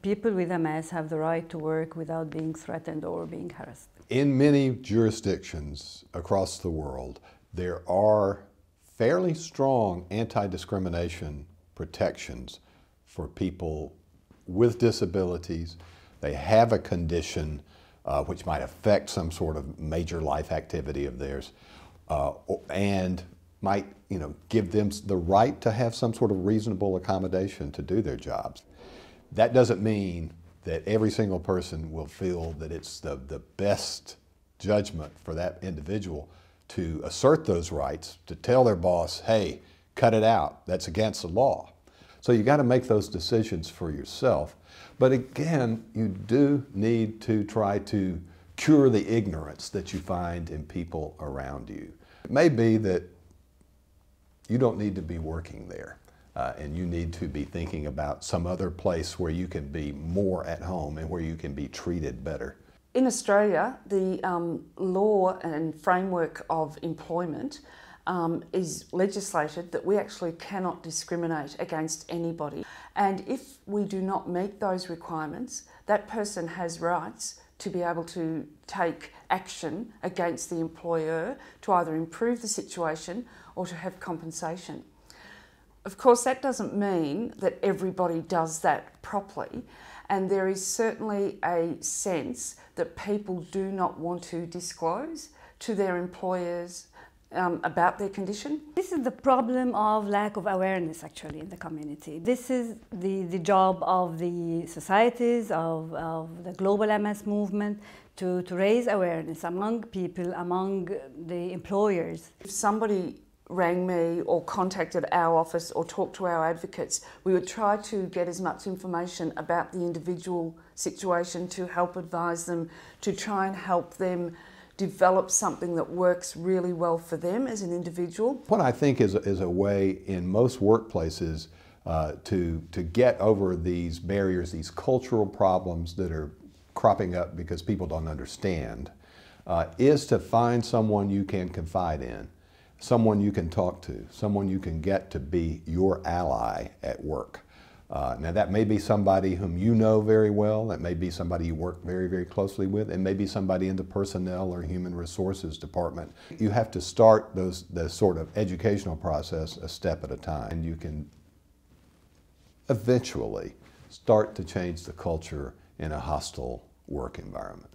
people with MS have the right to work without being threatened or being harassed. In many jurisdictions across the world, there are fairly strong anti-discrimination protections for people with disabilities. They have a condition which might affect some sort of major life activity of theirs and might, give them the right to have some sort of reasonable accommodation to do their jobs. That doesn't mean that every single person will feel that it's the best judgment for that individual to assert those rights, to tell their boss, hey, cut it out, that's against the law. So you got to make those decisions for yourself. But again, you do need to try to cure the ignorance that you find in people around you. It may be that you don't need to be working there. And you need to be thinking about some other place where you can be more at home and where you can be treated better. In Australia, the law and framework of employment is legislated that we actually cannot discriminate against anybody. And if we do not meet those requirements, that person has rights to be able to take action against the employer to either improve the situation or to have compensation. Of course, that doesn't mean that everybody does that properly, and there is certainly a sense that people do not want to disclose to their employers about their condition. This is the problem of lack of awareness actually in the community. This is the job of the societies, of the global MS movement, to raise awareness among people, among the employers. If somebody rang me or contacted our office or talked to our advocates, we would try to get as much information about the individual situation to help advise them, to try and help them develop something that works really well for them as an individual. What I think is a way in most workplaces to get over these barriers, these cultural problems that are cropping up because people don't understand, is to find someone you can confide in, someone you can talk to, someone you can get to be your ally at work. Now that may be somebody whom you know very well, that may be somebody you work very, very closely with, and maybe somebody in the personnel or human resources department. You have to start the sort of educational process a step at a time, and you can eventually start to change the culture in a hostile work environment.